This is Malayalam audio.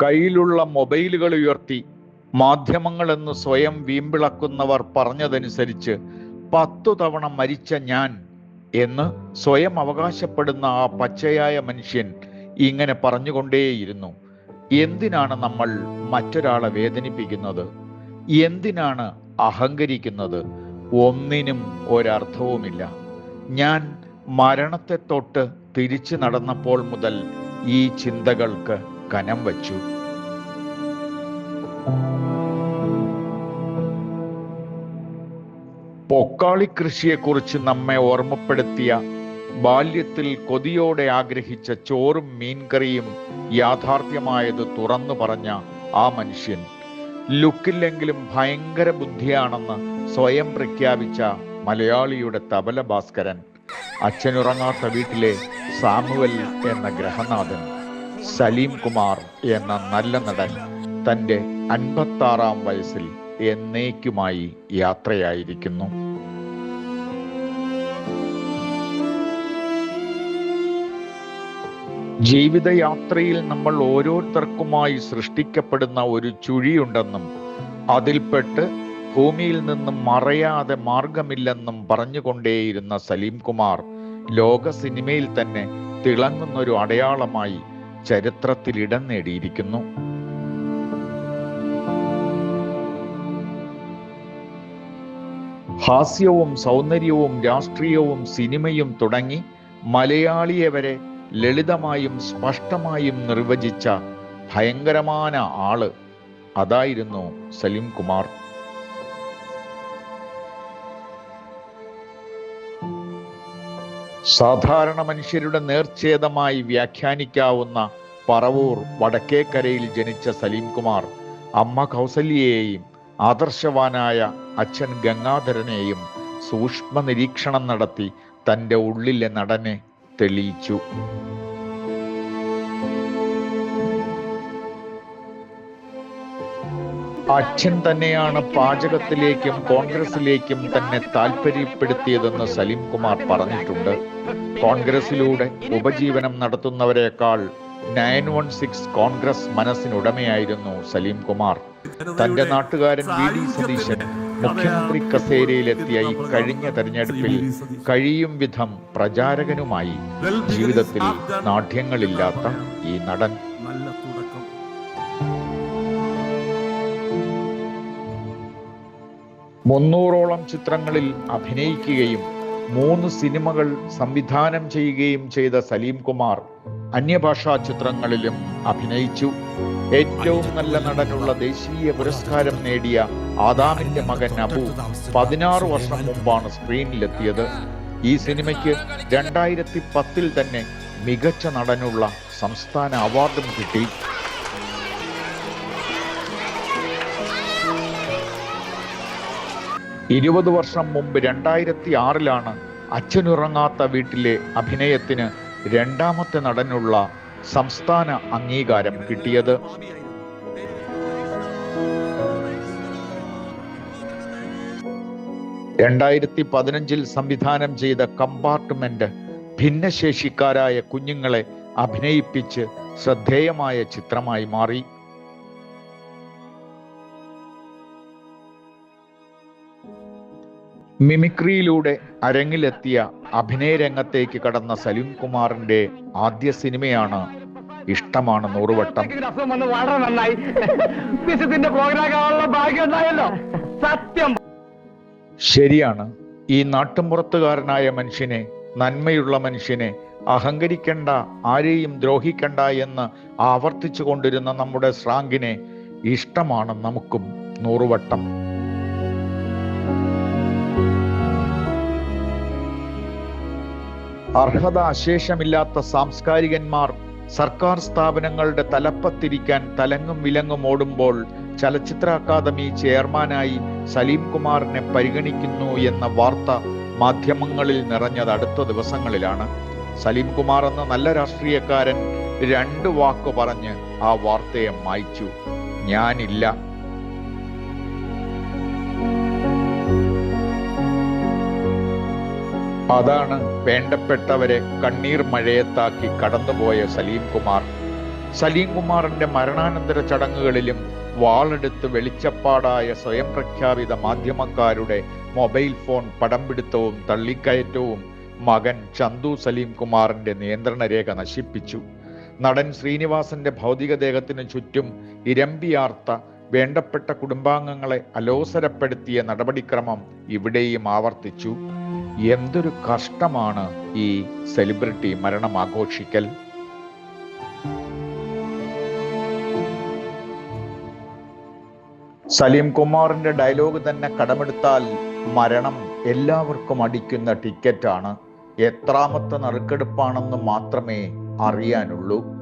കയ്യിലുള്ള മൊബൈലുകൾ ഉയർത്തി മാധ്യമങ്ങളെന്ന് സ്വയം വീമ്പിളക്കുന്നവർ പറഞ്ഞതനുസരിച്ച് 10 തവണ മരിച്ച ഞാൻ എന്ന് സ്വയം അവകാശപ്പെടുന്ന ആ പച്ചയായ മനുഷ്യൻ ഇങ്ങനെ പറഞ്ഞുകൊണ്ടേയിരുന്നു. എന്തിനാണ് നമ്മൾ മറ്റൊരാളെ വേദനിപ്പിക്കുന്നത്? എന്തിനാണ് അഹങ്കരിക്കുന്നത്? ഒന്നിനും ഒരർത്ഥവുമില്ല. ഞാൻ മരണത്തെ തൊട്ട് തിരിച്ചു നടന്നപ്പോൾ മുതൽ ഈ ചിന്തകൾക്ക് കനം വച്ചു. പൊക്കാളി കൃഷിയെക്കുറിച്ച് നമ്മെ ഓർമ്മപ്പെടുത്തിയ, ബാല്യത്തിൽ കൊതിയോടെ ആഗ്രഹിച്ച ചോറും മീൻകറിയും യാഥാർത്ഥ്യമായത് തുറന്നു പറഞ്ഞ ആ മനുഷ്യൻ, ലുക്കില്ലെങ്കിലും ഭയങ്കര ബുദ്ധിയാണെന്ന് സ്വയം പ്രഖ്യാപിച്ച മലയാളിയുടെ തബല ഭാസ്കരൻ, അച്ഛനുറങ്ങാത്ത വീട്ടിലെ സാമുവൽ എന്ന ഗ്രഹനാഥൻ, സലീം കുമാർ എന്ന നല്ല നടൻ തൻ്റെ 56-ാം വയസ്സിൽ എന്നേക്കുമായി യാത്രയായിരിക്കുന്നു. ജീവിതയാത്രയിൽ നമ്മൾ ഓരോരുത്തർക്കുമായി സൃഷ്ടിക്കപ്പെടുന്ന ഒരു ചുഴിയുണ്ടെന്നും അതിൽപ്പെട്ട് ഭൂമിയിൽ നിന്നും മറയാതെ മാർഗമില്ലെന്നും പറഞ്ഞുകൊണ്ടേയിരുന്ന സലീം കുമാർ ലോക സിനിമയിൽ തന്നെ തിളങ്ങുന്നൊരു അടയാളമായി ചരിത്രത്തിൽ ഇടം നേടിയിരിക്കുന്നു. ഹാസ്യവും സൗന്ദര്യവും രാഷ്ട്രീയവും സിനിമയും തുടങ്ങി മലയാളിയെ വരെ ലളിതമായും സ്പഷ്ടമായും നിർവചിച്ച ഭയങ്കരമായ ആള്, അതായിരുന്നു സലീം കുമാർ. സാധാരണ മനുഷ്യരുടെ നേർച്ഛേദമായി വ്യാഖ്യാനിക്കാവുന്ന പറവൂർ വടക്കേക്കരയിൽ ജനിച്ച സലീം കുമാർ അമ്മ കൗസല്യയെയും ആദർശവാനായ അച്ഛൻ ഗംഗാധരനെയും സൂക്ഷ്മ നിരീക്ഷണം നടത്തി തൻ്റെ ഉള്ളിലെ നടനെ തെളിയിച്ചു. അച്ഛൻ തന്നെയാണ് പാചകത്തിലേക്കും കോൺഗ്രസിലേക്കും തന്നെ താല്പര്യപ്പെടുത്തിയതെന്ന് സലീം കുമാർ പറഞ്ഞിട്ടുണ്ട്. കോൺഗ്രസിലൂടെ ഉപജീവനം നടത്തുന്നവരെക്കാൾ 916 കോൺഗ്രസ് മനസ്സിനുടമയായിരുന്നു സലീം കുമാർ. തന്റെ നാട്ടുകാരൻ വി ഡി സതീശൻ മുഖ്യമന്ത്രി കസേരയിലെത്തിയ ഈ കഴിഞ്ഞ തെരഞ്ഞെടുപ്പിൽ കഴിയും വിധം പ്രചാരകനുമായി ജീവിതത്തിൽ നാട്യങ്ങളില്ലാത്ത ഈ നടൻ. 300ഓളം ചിത്രങ്ങളിൽ അഭിനയിക്കുകയും 3 സിനിമകൾ സംവിധാനം ചെയ്യുകയും ചെയ്ത സലീം കുമാർ അന്യഭാഷാ ചിത്രങ്ങളിലും അഭിനയിച്ചു. ഏറ്റവും നല്ല നടനുള്ള ദേശീയ പുരസ്കാരം നേടിയ ആദാമിന്റെ മകൻ അബു 16 വർഷം മുമ്പാണ് സ്ക്രീനിലെത്തിയത്. ഈ സിനിമയ്ക്ക് 2010 തന്നെ മികച്ച നടനുള്ള സംസ്ഥാന അവാർഡും കിട്ടി. ഇരുപത് വർഷം മുമ്പ് 2006 അച്ഛനുറങ്ങാത്ത വീട്ടിലെ അഭിനയത്തിന് 2ാമത്തെ നടനുള്ള സംസ്ഥാന അംഗീകാരം കിട്ടിയത്. ൽ സംവിധാനം ചെയ്ത കമ്പാർട്ട്മെന്റ് ഭിന്നശേഷിക്കാരായ കുഞ്ഞുങ്ങളെ അഭിനയിപ്പിച്ച് ശ്രദ്ധേയമായ ചിത്രമായി മാറി. മിമിക്രിയിലൂടെ അരങ്ങിലെത്തിയ അഭിനയ രംഗത്തേക്ക് കടന്ന സലീം കുമാറിന്റെ ആദ്യ സിനിമയാണ് ഇഷ്ടമാണ് 100 വട്ടം. ശരിയാണ്, ഈ നാട്ടുമ്പുറത്തുകാരനായ മനുഷ്യനെ, നന്മയുള്ള മനുഷ്യനെ, അഹങ്കരിക്കണ്ട, ആരെയും ദ്രോഹിക്കണ്ട എന്ന് ആവർത്തിച്ചു കൊണ്ടിരുന്ന നമ്മുടെ ശ്രാങ്കിനെ ഇഷ്ടമാണ് നമുക്കും 100 വട്ടം. അർഹത അശേഷമില്ലാത്ത സാംസ്കാരികന്മാർ സർക്കാർ സ്ഥാപനങ്ങളുടെ തലപ്പത്തിരിക്കാൻ തലങ്ങും വിലങ്ങും ഓടുമ്പോൾ ചലച്ചിത്ര അക്കാദമി ചെയർമാനായി സലീം കുമാറിനെ പരിഗണിക്കുന്നു എന്ന വാർത്ത മാധ്യമങ്ങളിൽ നിറഞ്ഞത് അടുത്ത ദിവസങ്ങളിലാണ്. സലീം കുമാർ എന്ന നല്ല രാഷ്ട്രീയക്കാരൻ 2 വാക്ക് പറഞ്ഞ് ആ വാർത്തയെ മായ്ച്ചു: ഞാനില്ല. അതാണ് വേണ്ടപ്പെട്ടവരെ കണ്ണീർ മഴയത്താക്കി കടന്നുപോയ സലീം കുമാർ. സലീം കുമാറിന്റെ മരണാനന്തര ചടങ്ങുകളിലും വാളെടുത്ത് വെളിച്ചപ്പാടായ സ്വയം പ്രഖ്യാപിത മാധ്യമക്കാരുടെ മൊബൈൽ ഫോൺ പടംപിടുത്തവും തള്ളിക്കയറ്റവും മകൻ ചന്തു സലീം കുമാറിന്റെ നിയന്ത്രണ രേഖ നശിപ്പിച്ചു. നടൻ ശ്രീനിവാസന്റെ ഭൗതികദേഹത്തിനു ചുറ്റും ഇരമ്പിയാർത്ത വേണ്ടപ്പെട്ട കുടുംബാംഗങ്ങളെ അലോസരപ്പെടുത്തിയ നടപടിക്രമം ഇവിടെയും ആവർത്തിച്ചു. എന്തൊരു കഷ്ടമാണ് ഈ സെലിബ്രിറ്റി മരണം ആഘോഷിക്കൽ. സലീം കുമാറിന്റെ ഡയലോഗ് തന്നെ കടമെടുത്താൽ മരണം എല്ലാവർക്കും അടിക്കുന്ന ടിക്കറ്റാണ്. എത്രാമത്തെ നറുക്കെടുപ്പാണെന്ന് മാത്രമേ അറിയാനുള്ളൂ.